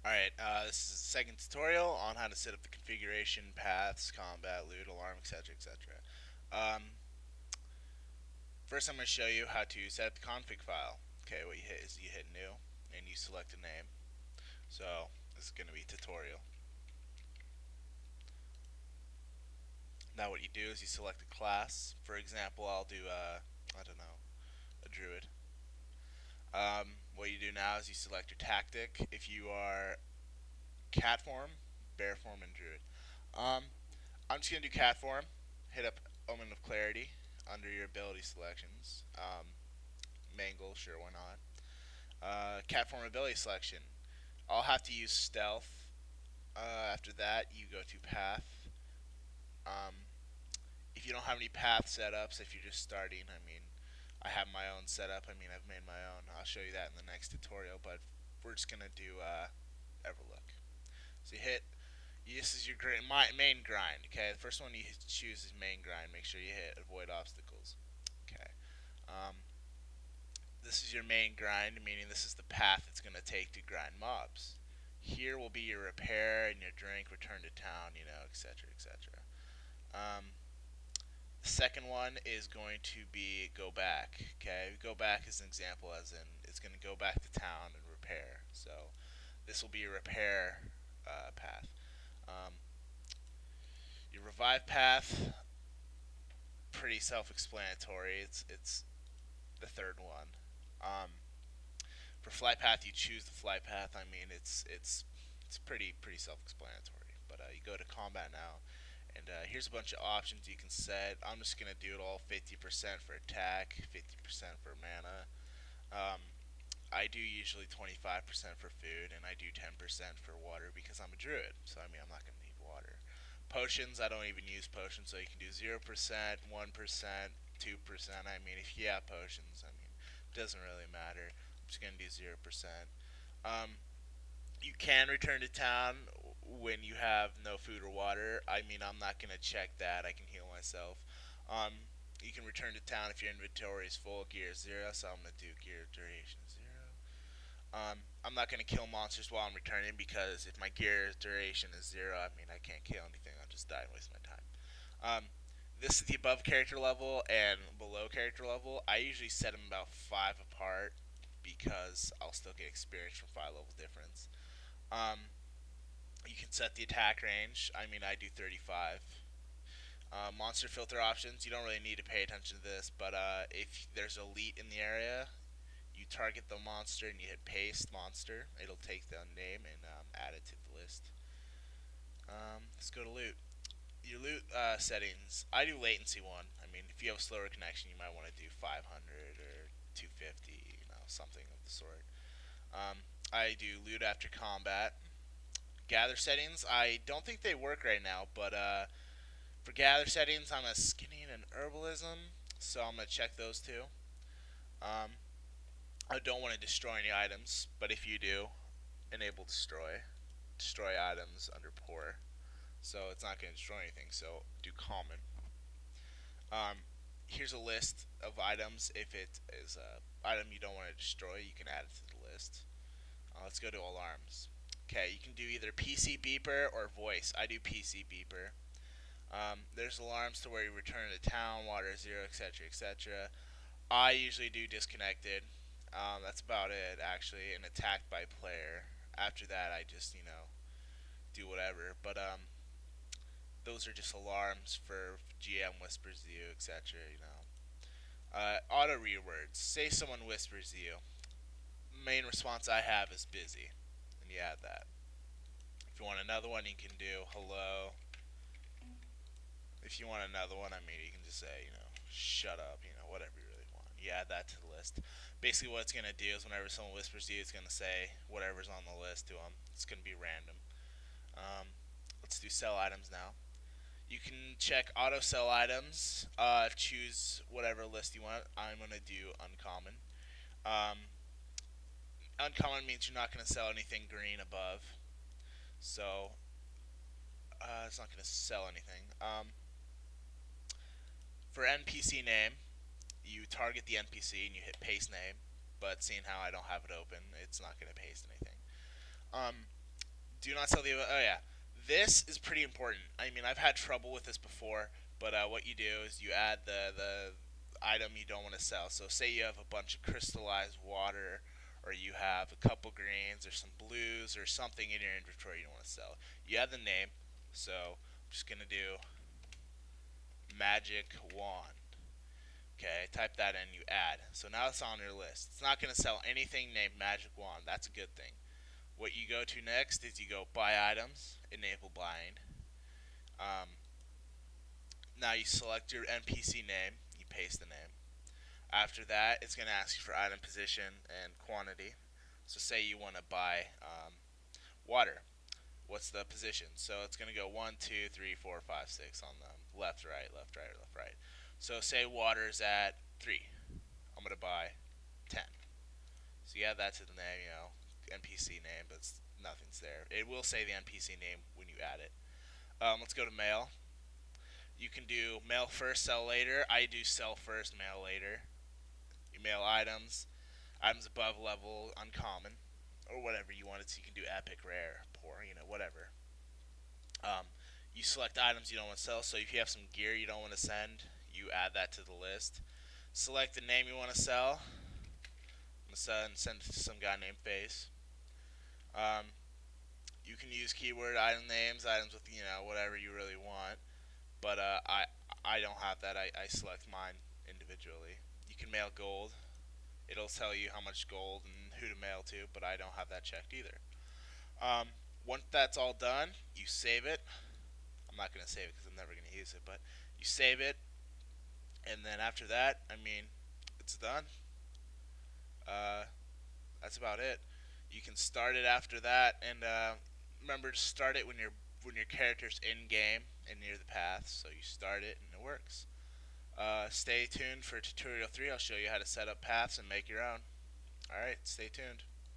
Alright, this is the second tutorial on how to set up the configuration, paths, combat, loot, alarm, etc. etc. Um, First I'm going to show you how to set up the config file. Okay, what you hit is you hit new and you select a name. So this is going to be tutorial. Now what you do is you select a class. For example, I'll do, I don't know, a druid. What you do now is you select your tactic. If you are cat form, bear form, and druid. Um, I'm just gonna do cat form. Hit up Omen of Clarity under your ability selections. Mangle, sure, why not? Cat form ability selection. I'll have to use stealth. After that, you go to path. Um, if you don't have any path setups, if you're just starting, I mean, I have my own setup. I mean, I've made my own. I'll show you that in the next tutorial. But we're just gonna do Everlook. So you hit. This is your main grind. Okay, the first one you choose is main grind. Make sure you hit avoid obstacles. Okay. Um, this is your main grind, meaning this is the path it's going to take to grind mobs. Here will be your repair and your drink, return to town, etc., etc. Um, the second one is going to be go back. Okay, go back is an example, as in it's going to go back to town and repair. So this will be your repair path. Um, your revive path, pretty self-explanatory. It's the third one. Um, for flight path, you choose the flight path. I mean, it's pretty self-explanatory. But you go to combat now, and here's a bunch of options you can set. I'm just gonna do it all 50% for attack, 50% for mana. Um, I do usually 25% for food, and I do 10% for water because I'm a druid. So I mean, I'm not gonna need water. Potions, I don't even use potions, so you can do 0%, 1%, 2%. I mean, if you have potions, I mean, it doesn't really matter. I'm just gonna do 0%. Um, you can return to town when you have no food or water. I mean, I'm not gonna check that. I can heal myself. You can return to town if your inventory is full, gear is zero. So I'm gonna do gear duration 0. I'm not gonna kill monsters while I'm returning because if my gear duration is 0, I mean I can't kill anything. I'll just die and waste my time. Um, this is the above character level and below character level. I usually set them about 5 apart because I'll still get experience from 5 level difference. Um, you can set the attack range. I mean, I do 35. Monster filter options. You don't really need to pay attention to this, but if there's elite in the area, you target the monster and you hit paste monster. It'll take the name and add it to the list. Let's go to loot. Your loot settings. I do latency one. I mean, if you have a slower connection, you might want to do 500 or 250, something of the sort. I do loot after combat. Gather settings. I don't think they work right now, but for gather settings, I'm a skinny and an herbalism, so I'm gonna check those two. Um, I don't want to destroy any items, but if you do, enable destroy. Destroy items under poor, so it's not gonna destroy anything. So do common. Um, Here's a list of items. If it is a item you don't want to destroy, you can add it to the list. Let's go to alarms. Okay, you can do either PC beeper or voice. I do PC beeper. There's alarms to where you return to town, water zero, etc., etc. I usually do disconnected. That's about it, actually, and attacked by player. After that, I just do whatever. But those are just alarms for GM whispers to you, etc. Auto rewords. Say someone whispers to you. Main response I have is busy, and you add that. If you want another one, you can do hello. If you want another one, I mean, you can just say, shut up, whatever you really want. You add that to the list. Basically, what it's going to do is whenever someone whispers to you, it's going to say whatever's on the list to them. It's going to be random. Let's do sell items now. You can check auto sell items. Choose whatever list you want. I'm going to do uncommon. Um, Uncommon means you're not going to sell anything green above. So, it's not going to sell anything. For NPC name, you target the NPC and you hit paste name, but seeing how I don't have it open, it's not going to paste anything. Um, Do not sell the. Oh yeah, this is pretty important. I mean, I've had trouble with this before, but what you do is you add the item you don't want to sell. So say you have a bunch of crystallized water, or you have a couple greens, or some blues, or something in your inventory you don't want to sell. You add the name. So I'm just gonna do magic wand. Okay, type that in, you add. So now it's on your list. It's not going to sell anything named Magic Wand. That's a good thing. What you go to next is you go buy items, enable buying. Um, Now you select your NPC name, you paste the name. After that, it's going to ask you for item position and quantity. So say you want to buy water. What's the position? So it's going to go 1, 2, 3, 4, 5, 6 on the left, right, left, right, left, right. So say water's at 3. I'm going to buy 10. So you add that to the name, NPC name, but nothing's there. It will say the NPC name when you add it. Let's go to mail. You can do mail first, sell later. I do sell first, mail later. You mail items, items above level, uncommon, or whatever you want it. So you can do epic, rare, poor, whatever. Um, you select items you don't want to sell. So if you have some gear you don't want to send, you add that to the list. Select the name you want to sell. I'm gonna send it to some guy named Face. Um, you can use keyword item names, items with whatever you really want. But I don't have that. I select mine individually. You can mail gold. It'll tell you how much gold and who to mail to, but I don't have that checked either. Um, Once that's all done, you save it. I'm not gonna save it because I'm never gonna use it, but you save it, and then after that, I mean, it's done. Uh, that's about it. You can start it after that, and remember to start it when your character's in game and near the path. So you start it and it works. Stay tuned for tutorial 3. I'll show you how to set up paths and make your own. Alright, stay tuned.